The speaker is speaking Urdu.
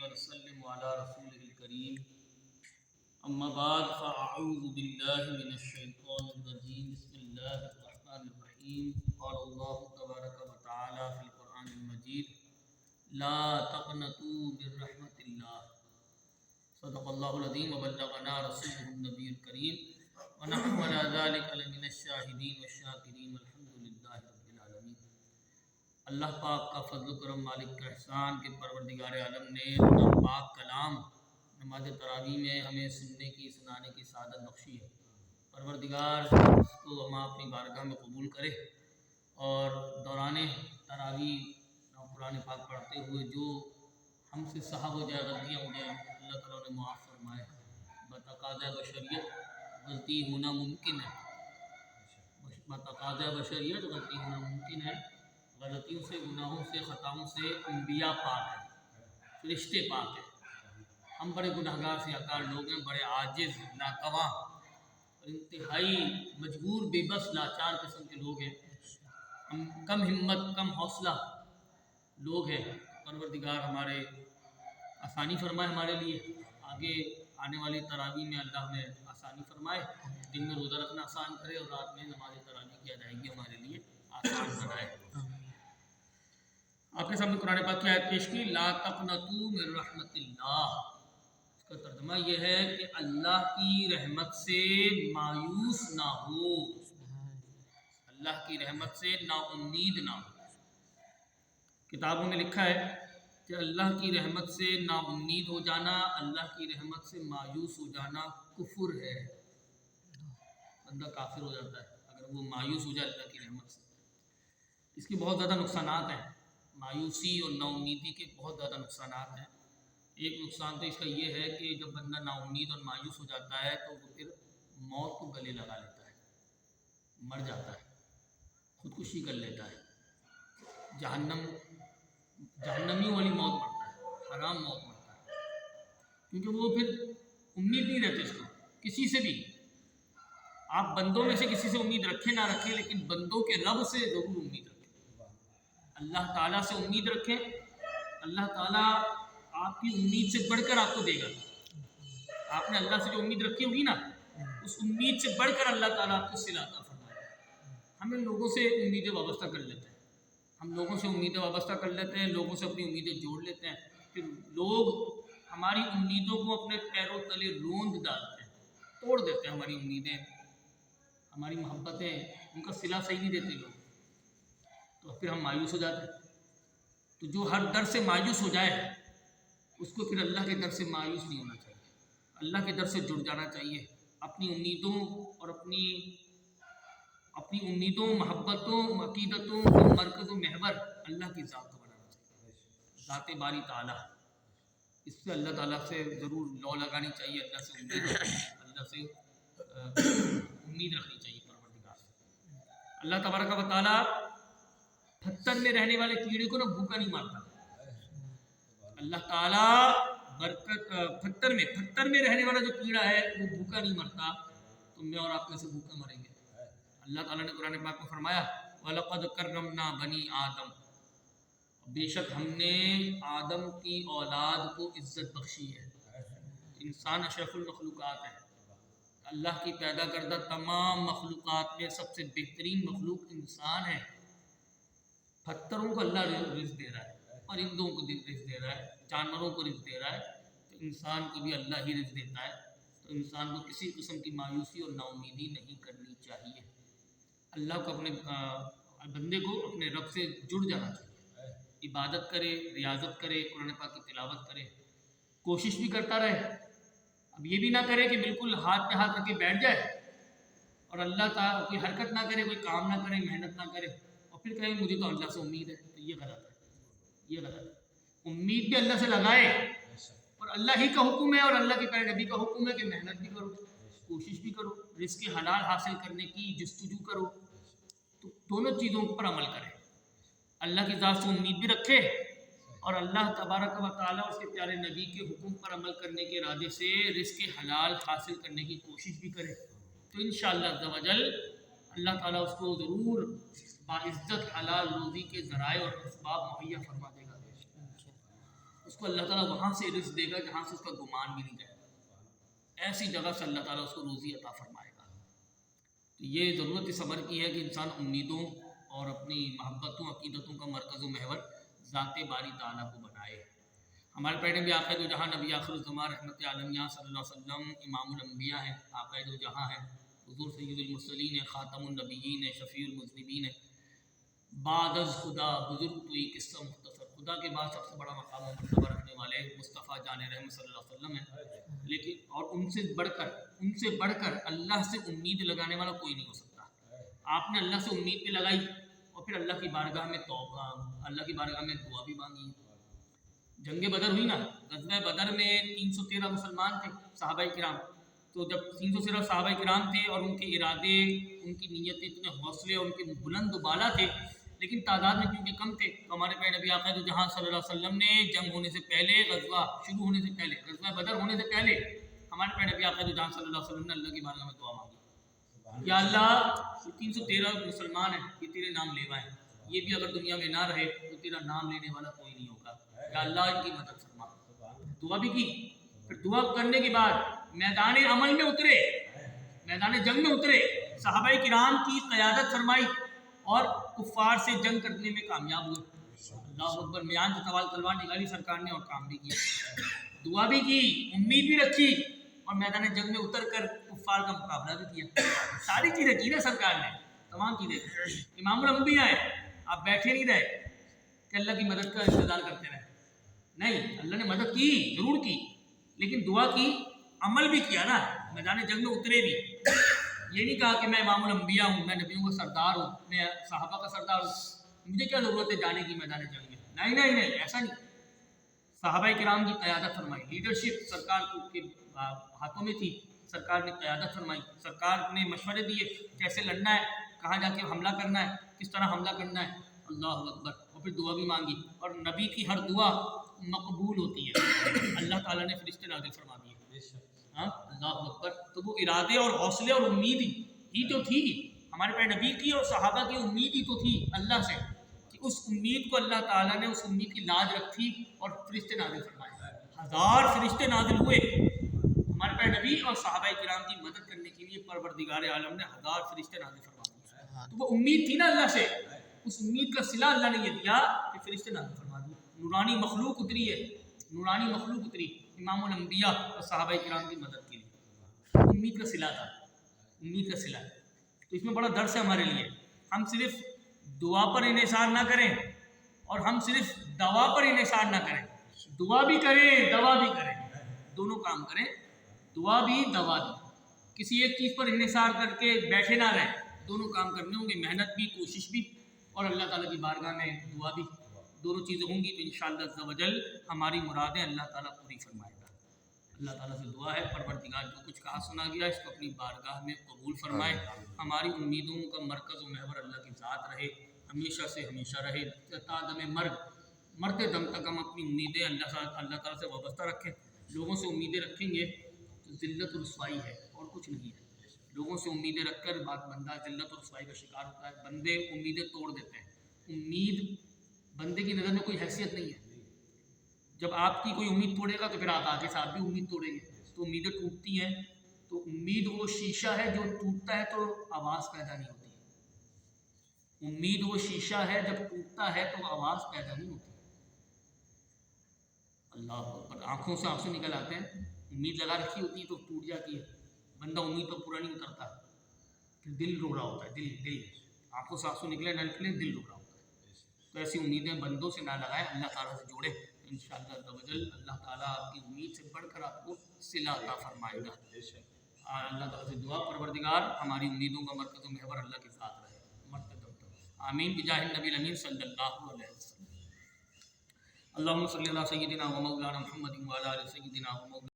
ونسلم على رسوله الكريم اما بعد فاعوذ بالله من الشيطان الرجيم بسم الله الرحمن الرحيم قال الله تبارك وتعالى في القرآن المجيد لا تقنطوا من رحمة الله صدق الله العظيم وبلغنا رسوله النبي الكريم ونحن على ذلك لمن الشاهدين والشاكرين والحمد لله رب العالمين۔ اللہ پاک کا فضل و کرم، مالک کا احسان کہ پروردگار عالم نے اپنا پاک کلام نماز تراویح میں ہمیں سننے کی سنانے کی سعادت بخشی ہے۔ پروردگار اس کو ہم اپنی بارگاہ میں قبول کرے اور دوران تراویح قرآن پاک پڑھتے ہوئے جو ہم سے صحب ہو جائے، غلطیاں ہو جائیں، اللہ تعالیٰ نے معاف فرمائے۔ بتقاضۂ بشریت غلطی ہونا ممکن ہے، بتقاضۂ بشریت غلطی ہونا ممکن ہے۔ غلطیوں سے، گناہوں سے، خطاؤں سے انبیاء پاک ہیں، فرشتے پاک ہیں۔ ہم بڑے گناہگار سیاکار لوگ ہیں، بڑے عاجز، ناتواں اور انتہائی مجبور، بے بس، لاچار قسم کے لوگ ہیں۔ ہم کم ہمت، کم حوصلہ لوگ ہیں۔ پروردگار ہمارے آسانی فرمائے ہمارے لیے، آگے آنے والی تراویح میں اللہ میں آسانی فرمائے، دن میں روزہ رکھنا آسان کرے اور رات میں نماز تراویح کی ادائیگی ہمارے لیے آسان بنائے۔ آپ کے سامنے قرآن پاک کی آیت پیش کی، لا تقنطوا من رحمت اللہ۔ اس کا ترجمہ یہ ہے کہ اللہ کی رحمت سے مایوس نہ ہو، اللہ کی رحمت سے نا امید نہ ہو۔ کتابوں میں لکھا ہے کہ اللہ کی رحمت سے نا امید ہو جانا، اللہ کی رحمت سے مایوس ہو جانا کفر ہے۔ بندہ کافر ہو جاتا ہے اگر وہ مایوس ہو جائے اللہ کی رحمت سے۔ اس کے بہت زیادہ نقصانات ہیں، مایوسی اور نا امیدی کے بہت زیادہ نقصانات ہیں۔ ایک نقصان تو اس کا یہ ہے کہ جب بندہ نا امید اور مایوس ہو جاتا ہے تو وہ پھر موت کو گلے لگا لیتا ہے، مر جاتا ہے، خودکشی کر لیتا ہے، جہنمیوں والی موت مرتا ہے، حرام موت مرتا ہے، کیونکہ وہ پھر امید نہیں رہتی اس کو کسی سے بھی۔ آپ بندوں میں سے کسی سے امید رکھیں نہ رکھیں، لیکن بندوں کے رب سے ضرور امید رکھیں، اللہ تعالیٰ سے امید رکھیں۔ اللہ تعالیٰ آپ کی امید سے بڑھ کر آپ کو دے گا۔ آپ نے اللہ سے جو امید رکھی ہوگی نا، اس امید سے بڑھ کر اللہ تعالیٰ آپ کو صلہ عطا فرمائے گا۔ ہمیں لوگوں سے امیدیں وابستہ کر لیتے ہیں، ہم لوگوں سے امیدیں وابستہ کر لیتے ہیں، لوگوں سے اپنی امیدیں جوڑ لیتے ہیں، پھر لوگ ہماری امیدوں کو اپنے پیروں تلے روند ڈالتے ہیں، توڑ دیتے ہیں ہماری امیدیں، ہماری محبتیں، ان کا صلہ صحیح نہیں دیتے لوگ، تو پھر ہم مایوس ہو جاتے ہیں۔ تو جو ہر در سے مایوس ہو جائے اس کو پھر اللہ کے در سے مایوس نہیں ہونا چاہیے، اللہ کے در سے جڑ جانا چاہیے، اپنی امیدوں اور اپنی امیدوں، محبتوں، عقیدتوں کا مرکز و محور اللہ کی ذات کو بنانا چاہیے، ذات باری تعالیٰ۔ اس سے اللہ تعالیٰ سے ضرور لو لگانی چاہیے، اللہ سے امید رکھنی چاہیے پروردگار سے۔ اللہ تبارک و تعالیٰ پتھر میں رہنے والے کیڑے کو نا بھوکا نہیں مارتا۔ اللہ تعالیٰ پتھر میں رہنے والا جو کیڑا ہے وہ بھوکا نہیں مرتا، تو میں اور آپ میں سے بھوکا مریں گے۔ اللہ تعالیٰ نے قرآن پاک میں فرمایا وَلَقَدْ كَرَّمْنَا بَنِي آدم، بے شک ہم نے آدم کی اولاد کو عزت بخشی ہے۔ انسان اشرف المخلوقات ہے، اللہ کی پیدا کردہ تمام مخلوقات میں سب سے بہترین مخلوق انسان ہے۔ پتھروں کو اللہ رزق دے رہا ہے، پرندوں کو رزق دے رہا ہے، جانوروں کو رزق دے رہا ہے، تو انسان کو بھی اللہ ہی رزق دیتا ہے۔ تو انسان کو کسی قسم کی مایوسی اور نا امیدی نہیں کرنی چاہیے، اللہ کو اپنے بندے کو اپنے رب سے جڑ جانا چاہیے، عبادت کرے، ریاضت کرے، قرآن پاک کی تلاوت کرے، کوشش بھی کرتا رہے۔ اب یہ بھی نہ کرے کہ بالکل ہاتھ پہ ہاتھ رکھ کے بیٹھ جائے اور اللہ تعالیٰ کوئی حرکت نہ کرے، کوئی کام نہ کرے، محنت نہ کرے، اور پھر کہیں مجھے تو اللہ سے امید ہے، تو یہ غلط ہے، یہ غلط ہے۔ امید بھی اللہ سے لگائے، اور اللہ ہی کا حکم ہے اور اللہ کے پیارے نبی کا حکم ہے کہ محنت بھی کرو، کوشش بھی کرو، رزق حلال حاصل کرنے کی جستجو کرو، تو دونوں چیزوں پر عمل کرے، اللہ کی ذات سے امید بھی رکھے اور اللہ تبارک و تعالیٰ اور اس کے پیارے نبی کے حکم پر عمل کرنے کے ارادے سے رزق حلال حاصل کرنے کی کوشش بھی کرے، تو انشاءاللہ عز و جل اللہ تعالیٰ اس کو ضرور باعزت حلال روزی کے ذرائع اور اسباب مہیا فرما دے گا۔ اس کو اللہ تعالیٰ وہاں سے رزق دے گا جہاں سے اس کا گمان بھی نہیں جائے گا، ایسی جگہ سے اللہ تعالیٰ اس کو روزی عطا فرمائے گا۔ تو یہ ضرورت اس صبر کی ہے کہ انسان امیدوں اور اپنی محبتوں عقیدتوں کا مرکز و محور ذات باری تعالیٰ کو بنائے۔ ہمارے پیڑے بھی آقائد و جہاں نبی آخر الزمان رحمت عالمیہ صلی اللہ علیہ وسلم امام الانبیاء ہیں، آقائد و جہاں ہیں، حضور سید المرسلین ہیں، خاتم النبیین ہیں، شفیع المذنبین ہیں، بعد از خدا بزرگ تو یہ قصہ مختصر، خدا کے بعد سب سے بڑا مقام و مرتبہ رکھنے والے مصطفیٰ جان رحمت صلی اللہ علیہ وسلم ہیں، لیکن اور ان سے بڑھ کر اللہ سے امید لگانے والا کوئی نہیں ہو سکتا۔ آپ نے اللہ سے امید بھی لگائی اور پھر اللہ کی بارگاہ میں توبہ، اللہ کی بارگاہ میں دعا بھی مانگی۔ جنگ بدر ہوئی نا، غزوہ بدر میں 313 مسلمان تھے صحابہ کرام، تو جب 313 صحابہ کرام تھے اور ان کے ارادے، ان کی نیتیں اتنے حوصلے اور ان کے بلند و بالا تھے، لیکن تعداد میں کیونکہ کم تھے، تو ہمارے پیارے نبی آقا جہاں صلی اللہ علیہ وسلم نے جنگ ہونے سے پہلے، غزوہ شروع ہونے سے پہلے، غزوہ بدر ہونے سے پہلے ہمارے پیارے نبی آقا جہاں صلی اللہ علیہ وسلم نے اللہ کی بارگاہ میں دعا مانگی، یا اللہ 313 مسلمان ہیں، یہ تیرے نام لیوا ہیں، یہ بھی اگر دنیا میں نہ رہے تو تیرا نام لینے والا کوئی نہیں ہوگا، یا اللہ ان کی مدد فرما۔ دعا بھی کی، پھر دعا کرنے کے بعد میدان عمل میں اترے، میدان جنگ میں اترے، صحابہ کرام کی قیادت فرمائی اور کفار سے جنگ کرنے میں کامیاب ہوئے۔ اللہ اکبر، میان سے تلوار نکالی سرکار نے اور کام بھی کیا، دعا بھی کی، امید بھی رکھی اور میدان جنگ میں اتر کر کفار کا مقابلہ بھی کیا۔ ساری چیزیں کی نا سرکار نے، تمام چیزیں۔ امام الانبیاء ہے، آپ بیٹھے نہیں رہے کہ اللہ کی مدد کا انتظار کرتے رہے، نہیں، اللہ نے مدد کی، ضرور کی، لیکن دعا کی، عمل بھی کیا نا، میدان جنگ میں اترے بھی۔ یہ نہیں کہا کہ میں امام الانبیاء ہوں، میں نبیوں کا سردار ہوں، میں صحابہ کا سردار ہوں، مجھے کیا ضرورت ہے جانے کی میدان جنگ میں، نہیں، ایسا نہیں۔ صحابہ کرام کی قیادت فرمائی، لیڈرشپ سرکار کے ہاتھوں میں تھی، سرکار نے قیادت فرمائی، سرکار نے مشورے دیے کیسے لڑنا ہے، کہاں جا کے حملہ کرنا ہے، کس طرح حملہ کرنا ہے، اللہ اکبر، اور پھر دعا بھی مانگی، اور نبی کی ہر دعا مقبول ہوتی ہے، اللہ تعالیٰ نے فرشتے نازل فرما دیے، ہاں، اللہ اکبر۔ تو وہ ارادے اور حوصلے اور امید ہی تو تھی ہمارے پاس، نبی کی اور صحابہ کی امید ہی تو تھی اللہ سے، کہ اس امید کو اللہ تعالیٰ نے اس امید کی لاج رکھی اور فرشتے نازل فرمائے، 1000 فرشتے نازل ہوئے ہمارے پاس نبی اور صحابہ کرام کی مدد کرنے کے لیے، پروردگار عالم نے 1000 فرشتے نازل فرما دیے۔ تو وہ امید تھی نا اللہ سے، اس امید کا صلہ اللہ نے یہ دیا کہ فرشتے نازل فرما دیے، نورانی مخلوق اتری ہے، نورانی مخلوق اتری امام الانبیاء اور صحابہ کرام کی مدد کے لیے، امید کا صلہ تھا، امید کا صلہ ہے۔ تو اس میں بڑا درس ہے ہمارے لیے، ہم صرف دعا پر انحصار نہ کریں اور ہم صرف دوا پر انحصار نہ کریں، دعا بھی کریں، دوا بھی کریں، دونوں کام کریں، دعا بھی دوا بھی، کسی ایک چیز پر انحصار کر کے بیٹھے نہ رہیں، دونوں کام کرنے ہوں گے، محنت بھی، کوشش بھی، اور اللہ تعالیٰ کی بارگاہ میں دعا بھی، دونوں چیزیں ہوں گی تو انشاءاللہ عز و جل ہماری مرادیں اللہ تعالیٰ پوری فرمائے گا۔ اللہ تعالیٰ سے دعا ہے پروردگار جو کچھ کہا سنا گیا اس کو اپنی بارگاہ میں قبول فرمائے، ہماری امیدوں کا مرکز و محور اللہ کی ذات رہے، ہمیشہ سے ہمیشہ رہے، تا دم مرتے دم تک ہم اپنی امیدیں اللہ تعالیٰ سے وابستہ رکھیں۔ لوگوں سے امیدیں رکھیں گے تو ذلت و رسوائی ہے اور کچھ نہیں ہے، لوگوں سے امیدیں رکھ کر بندہ ذلت و رسوائی کا شکار ہوتا ہے، بندے امیدیں توڑ دیتے ہیں، امید بندے کی نظر میں کوئی حیثیت نہیں ہے، جب آپ کی کوئی امید توڑے گا تو پھر آپ آگے سے آپ بھی امید توڑیں گے، تو امیدیں ٹوٹتی ہیں، تو امید وہ شیشہ ہے جو ٹوٹتا ہے تو آواز پیدا نہیں ہوتی، امید وہ شیشہ ہے جب ٹوٹتا ہے تو آواز پیدا نہیں ہوتی۔ اللہ اکبر، آنکھوں سے آنسو نکل آتے ہیں، امید لگا رکھی ہوتی ہے تو ٹوٹ جاتی ہے، بندہ امید پر پورا نہیں اترتا، پھر دل رو رہا ہوتا ہے، دل آنکھوں سے آنسو نکلے نہ نکلے دل رو رہا ہوتا ہے، تو ایسی امیدیں بندوں سے نہ لگائیں، اللہ تعالیٰ سے جوڑے، انشاءاللہ عز و جل اللہ تعالیٰ آپ کی امید سے بڑھ کر آپ کو صلہ عطا فرمائے گا۔ اللہ تعالیٰ سے دعا پروردگار ہماری امیدوں کا مرکز و محور اللہ کے ساتھ رہے، مرتے دم تک، آمین بجاہ النبی الامین صلی اللہ علیہ وسلم۔ اللہم صلی اللہ سیدنا و مولانا محمد و علی آل سیدنا و مولانا